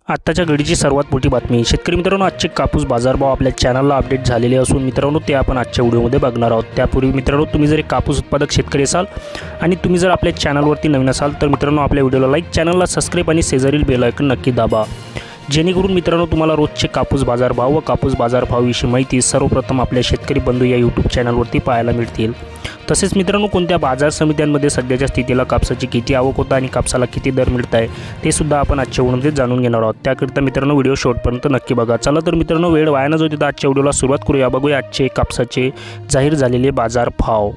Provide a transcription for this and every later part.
आत्ताच्या घडीची सर्वात मोठी बातमी. शेतकरी मित्रांनो, आजचे कापूस बाजारभाव आपल्या चॅनलला अपडेट झालेले असून मित्रांनो ते आपण आजच्या व्हिडिओमध्ये बघणार आहोत. त्यापूर्वी मित्रांनो, तुम्ही जर एक कापूस उत्पादक शेतकरी असाल आणि तुम्ही जर आपल्या चॅनलवरती नवीन असाल तर मित्रांनो आपल्या व्हिडिओला लाईक, चॅनलला सबस्क्राईब आणि शेजारील बेल आयकॉन नक्की दाबा, जेणेकरून मित्रांनो तुम्हाला रोजचे कापूस बाजारभाव व कापूस बाजारभावाविषयी माहिती सर्वप्रथम आपल्या शेतकरी बंधू या यूट्यूब चॅनलवरती पाहायला मिळतील. तसेच मित्रांनो, कोणत्या बाजार समित्यांमध्ये सध्याच्या स्थितीला कापसाची किती आवक होता आणि कापसाला किती दर मिळत आहे ते सुद्धा आपण आजच्या व्हिडिओमध्ये जाणून घेणार आहोत. त्याकरिता मित्रांनो व्हिडिओ शेवटपर्यंत नक्की बघा. चला तर मित्रांनो, वेळ वाया न जाऊ देता आजच्या व्हिडिओला सुरुवात करूया. बघूया आजचे कापसाचे जाहीर झालेले बाजारभाव.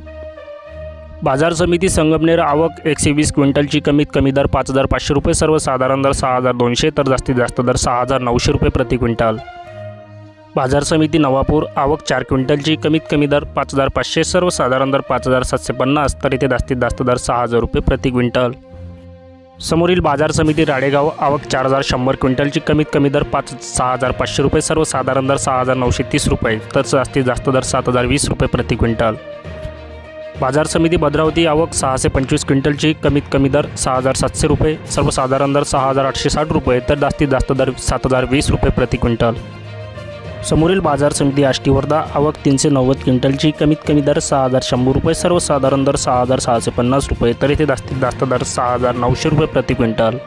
बाजार समिती संगमनेर आवक 120 क्विंटलची कमीत कमी दर 5,500 रुपये, सर्वसाधारण दर 6,200 तर जास्तीत जास्त दर 6,900 रुपये प्रति क्विंटल. बाजार समिती नवापूर आवक 4 क्विंटलची कमीत कमी दर 5,500, सर्वसाधारण दर 5,750 तर इथे जास्तीत जास्त दर 6,000 रुपये प्रति क्विंटल. समोरील बाजार समिती राडेगाव आवक 4,100 क्विंटलची कमीत कमी दर 6,500 रुपये, सर्वसाधारण दर 6,930 रुपये तर जास्तीत जास्त दर 7,020 रुपये प्रति क्विंटल. बाजार समिती भद्रावती आवक 625 क्विंटलची कमीत कमी दर 6,700 रुपये, सर्वसाधारण दर 6,860 रुपये तर जास्तीत जास्त दर 7,020 रुपये प्रति क्विंटल. समोरील बाजार समिती आष्टी वर्धा आवक 390 क्विंटलची कमीत कमी दर 6,100 रुपये, सर्वसाधारण दर 6,650 रुपये तर इथे जास्तीत जास्त दर 6,900 रुपये प्रति क्विंटल.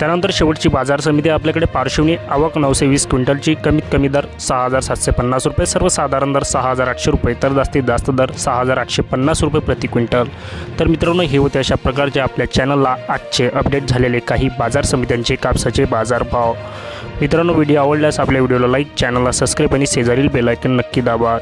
त्यानंतर शेवटची बाजार समिती आपल्याकडे पार्श्वनी आवक 920 क्विंटलची कमीत कमी दर 6,750 रुपये, सर्वसाधारण दर 6,800 रुपये तर जास्तीत जास्त दर 6,850 रुपये प्रति क्विंटल. तर मित्रांनो, हे होते अशा प्रकारचे आपल्या चॅनलला आजचे अपडेट झालेले काही बाजार समित्यांचे कापसाचे बाजारभाव. मित्रांनो, व्हिडिओ आवडल्यास आपल्या व्हिडिओला लाईक, चॅनलला सबस्क्राईब आणि शेजारील बेल आयकॉन नक्की दाबा.